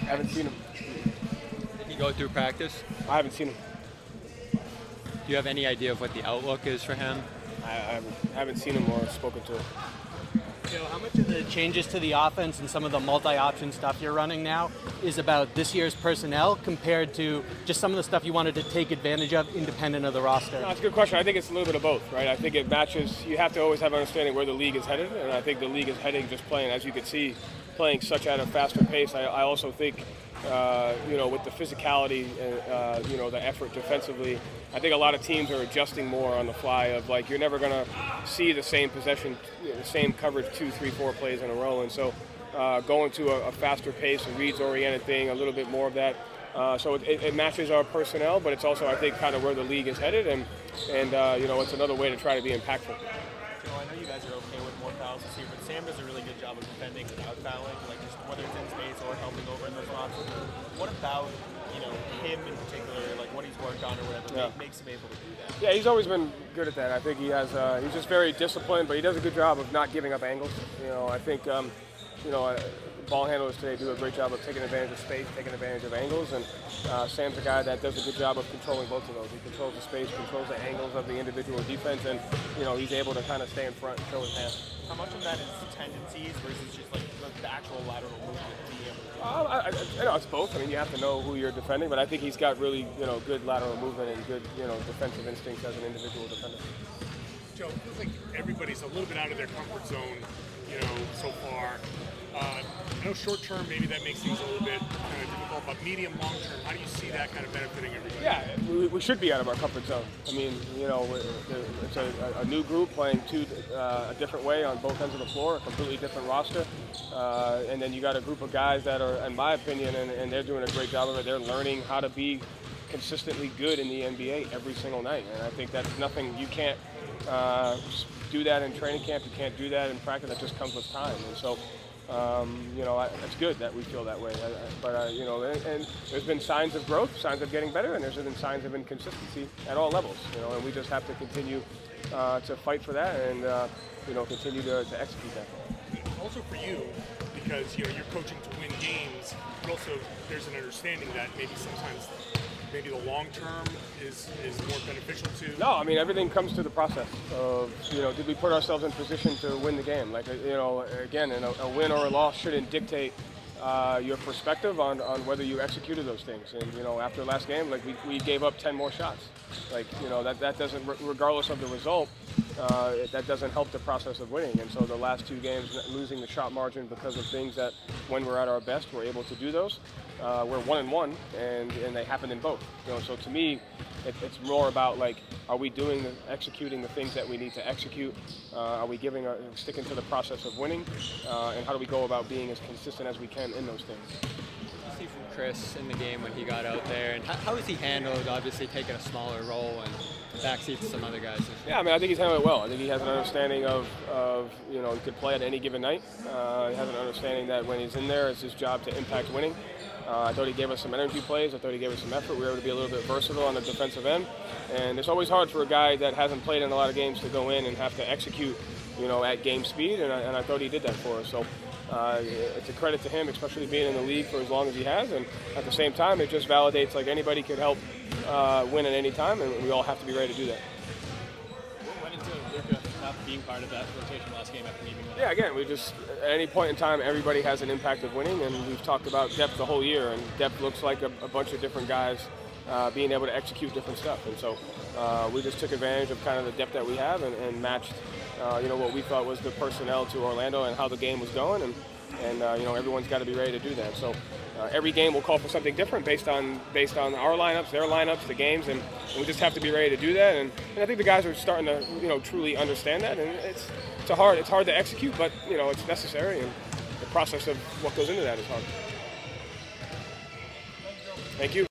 Haven't seen him. Did he go through practice? I haven't seen him. Do you have any idea of what the outlook is for him? I haven't seen him or spoken to him. Joe, how much of the changes to the offense and some of the multi-option stuff you're running now is about this year's personnel compared to just some of the stuff you wanted to take advantage of independent of the roster? No, that's a good question. I think it's a little bit of both, right? I think it matches. You have to always have an understanding where the league is headed, and I think the league is heading just playing, as you can see, playing such at a faster pace. I also think, with the physicality and, the effort defensively, I think a lot of teams are adjusting more on the fly of, like, you're never going to see the same possession, the same coverage 2, 3, 4 plays in a row. And so going to a faster pace, a reads-oriented thing, a little bit more of that. So it matches our personnel, but it's also, I think, kind of where the league is headed. And it's another way to try to be impactful. Joe, I know you guys are okay with more fouls this year, but Sam does a really good job of defending without fouling, like just whether it's in space or helping over in those spots. What about, him in particular, like what he's worked on or whatever, makes him able to do that? Yeah, he's always been good at that. I think he has. He's just very disciplined, but he does a good job of not giving up angles. I think, ball handlers today do a great job of taking advantage of space, taking advantage of angles, and Sam's a guy that does a good job of controlling both of those. He controls the space, controls the angles of the individual defense, and he's able to kind of stay in front and show his hand. How much of that is tendencies versus just like the actual lateral movement? I know it's both. I mean, you have to know who you're defending, but I think he's got really, good lateral movement and good, defensive instincts as an individual defender. Joe, it feels like everybody's a little bit out of their comfort zone, so far. I know short term, maybe that makes things a little bit kind of difficult, but medium, long term, how do you see that kind of benefiting everybody? Yeah, we should be out of our comfort zone. I mean, it's a new group playing a different way on both ends of the floor, a completely different roster. And then you got a group of guys that are, in my opinion, and they're doing a great job of it, they're learning how to be consistently good in the NBA every single night. And I think that's nothing, you can't do that in training camp, you can't do that in practice, that just comes with time. And so, it's good that we feel that way. And there's been signs of growth, signs of getting better, and there's been signs of inconsistency at all levels. And we just have to continue to fight for that and continue to execute that. Also for you, because you're coaching to win games, but also there's an understanding that maybe sometimes maybe the long term is more beneficial to. No, I mean, everything comes to the process of, did we put ourselves in position to win the game? Like, again, a win or a loss shouldn't dictate your perspective on whether you executed those things. And, after last game, like, we gave up 10 more shots. Like, that doesn't, regardless of the result, that doesn't help the process of winning. And so the last 2 games, losing the shot margin because of things that when we're at our best, we're able to do those. We're 1-1, and they happened in both. So to me, it's more about, like, are we executing the things that we need to execute? Are we sticking to the process of winning? And how do we go about being as consistent as we can in those things? What did you see from Chris in the game when he got out there, and how has he handled obviously taking a smaller role and backseat to some other guys? Yeah, I mean, I think he's handled it well. I think he has an understanding of he could play at any given night. He has an understanding that when he's in there, it's his job to impact winning. I thought he gave us some energy plays. I thought he gave us some effort. We were able to be a little bit versatile on the defensive end. And it's always hard for a guy that hasn't played in a lot of games to go in and have to execute, at game speed. And I thought he did that for us. So it's a credit to him, especially being in the league for as long as he has. And at the same time, it just validates, like, anybody could help win at any time, and we all have to be ready to do that. What went into Luka not being part of that rotation last game after leaving? Yeah, again, at any point in time, everybody has an impact of winning, and we've talked about depth the whole year, and depth looks like a bunch of different guys being able to execute different stuff. And so we just took advantage of kind of the depth that we have and matched, what we thought was the personnel to Orlando and how the game was going, and everyone's got to be ready to do that. So every game will call for something different based on our lineups, their lineups, the games, and we just have to be ready to do that. And I think the guys are starting to truly understand that, and it's hard to execute, but it's necessary, and the process of what goes into that is hard. Thank you.